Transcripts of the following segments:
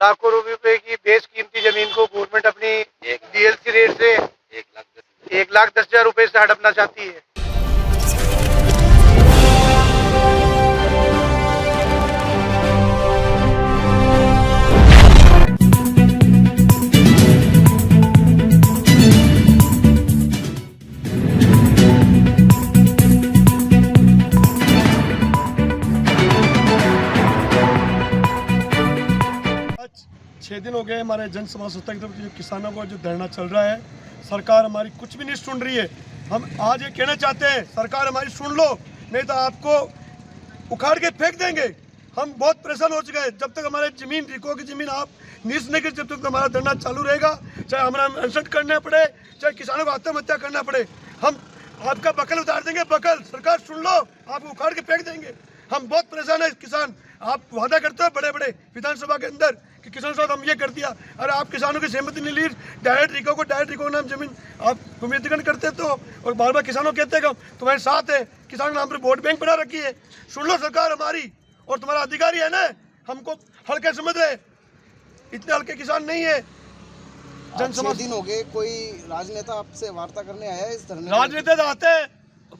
लाखों रुपए की बेशकीमती जमीन को गवर्नमेंट अपनी डीएलसी रेट से 1,10,000 रुपए से हड़पना चाहती है। आज 6 दिन हो गए हमारे जन समाज संस्था की तरफ से जो किसानों को जो धरना चल रहा है। सरकार हमारी कुछ भी नहीं सुन रही है। हम आज ये कहना चाहते हैं, सरकार हमारी सुन लो, नहीं तो आपको उखाड़ के फेंक देंगे। हम बहुत परेशान हो चुके हैं। जब तक हमारे जमीन रिको की जमीन आप नीस नहीं कर, जब तक हमारा धरना चालू रहेगा, चाहे हमारा अनशन करना पड़े, चाहे किसानों को आत्महत्या करना पड़े, हम आपका बकल उतार देंगे। बकल सरकार सुन लो, आपको उखाड़ के फेंक देंगे। हम बहुत परेशान है किसान। आप वादा करते हो बड़े बड़े विधानसभा के अंदर कि किसानों के साथ हम ये कर दिया, अरे आप किसानों की सहमति नहीं ली, डायरेक्ट रिको नाम जमीन आप भूमिधिकरण करते तो, और बार बार किसानों कहते हैं कि तुम्हारे साथ है, किसानों नाम पर वोट बैंक बना रखी है। सुन लो सरकार हमारी, और तुम्हारा अधिकारी है ना, हमको हल्के समझ रहे, इतने हल्के किसान नहीं है। जन समाज दिन हो गए, कोई राजनेता आपसे वार्ता करने आया है इस धरने? राजनेता तो आते हैं,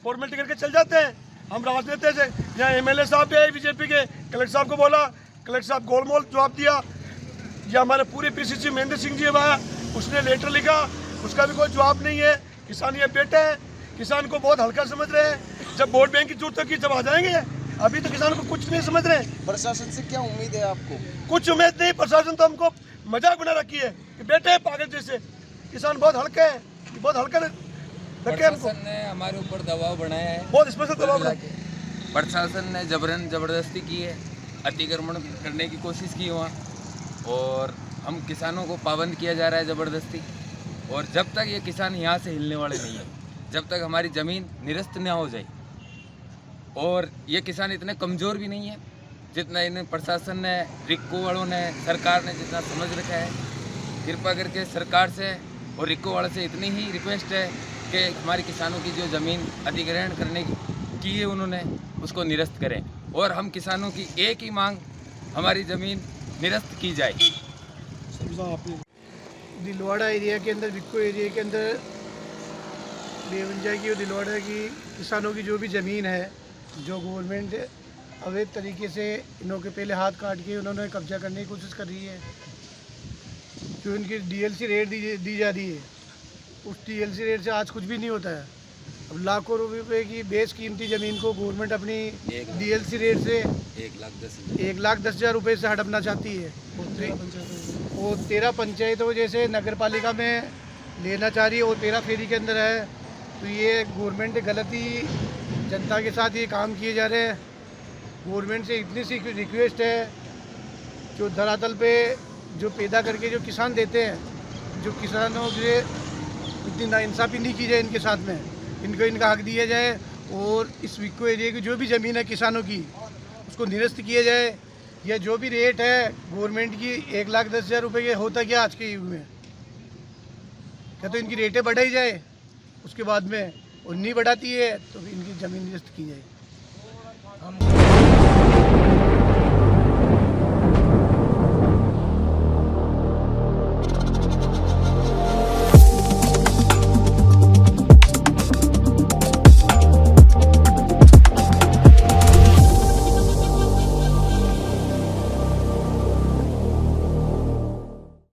फॉर्मेलिटी करके चल जाते हैं। हम राजनेता से यहाँ एमएलए साहब भी आए बीजेपी के, कलेक्टर साहब को बोला, कलेक्टर साहब गोलमोल जवाब दिया। या हमारे पूरे पीसीसी महेंद्र सिंह जी आया, उसने लेटर लिखा, उसका भी कोई जवाब नहीं है। किसान ये बैठे हैं, किसान को बहुत हल्का समझ रहे हैं। जब वोट बैंक की जरूरत होगी जब आ जाएंगे, अभी तो किसान को कुछ नहीं समझ रहे हैं। प्रशासन से क्या उम्मीद है आपको? कुछ उम्मीद नहीं, प्रशासन तो हमको मजाक बना रखी है कि बैठे हैं पागल जैसे। किसान बहुत हल्के हैं, बहुत हल्का प्रशासन ने हमारे ऊपर दबाव बनाया है, बहुत स्पेशल दबाव बनाया। प्रशासन ने जबरदस्ती की है, अतिक्रमण करने की कोशिश की वहाँ, और हम किसानों को पाबंद किया जा रहा है ज़बरदस्ती। और जब तक ये किसान यहाँ से हिलने वाले नहीं है, जब तक हमारी ज़मीन निरस्त न हो जाए, और ये किसान इतने कमज़ोर भी नहीं है जितना इन्हें प्रशासन ने, रिक्को वालों ने, सरकार ने जितना समझ रखा है। कृपा करके सरकार से और रिक्को वालों से इतनी ही रिक्वेस्ट है कि हमारे किसानों की जो ज़मीन अधिग्रहण करने की है उन्होंने, उसको निरस्त करें। और हम किसानों की एक ही मांग, हमारी ज़मीन निरस्त की जाए। दिलवाड़ा एरिया के अंदर, विक्को एरिया के अंदर बेवंजा की और दिलवाड़ा की किसानों की जो भी ज़मीन है, जो गवर्नमेंट अवैध तरीके से इन्हों के पहले हाथ काट के उन्होंने कब्जा करने की कोशिश कर रही है। जो इनकी डीएलसी रेट दी जा रही है, उस डीएलसी रेट से आज कुछ भी नहीं होता है। अब लाखों रुपए की बेशकीमती ज़मीन को गवर्नमेंट अपनी डीएलसी रेट से 1,10,000 रुपए से हड़पना चाहती है। वो 13 पंचायतों जैसे नगर पालिका में लेना चाह रही है, और 13 फेरी के अंदर है। तो ये गवर्नमेंट गलत ही जनता के साथ ये काम किए जा रहे हैं। गवर्नमेंट से इतनी सी रिक्वेस्ट है, जो धरातल पे जो पैदा करके जो किसान देते हैं, जो किसानों के इतनी नाइंसाफ़ी नहीं की जाए इनके साथ में, इनको इनका हक दिया जाए। और इस विक्को एरिया की जो भी ज़मीन है किसानों की, उसको निरस्त किया जाए। या जो भी रेट है गवर्नमेंट की 1,10,000 रुपये के, होता क्या आज के युग में, क्या तो इनकी रेटें बढ़ाई जाए उसके बाद में, और नहीं बढ़ाती है तो इनकी ज़मीन निरस्त की जाए। हम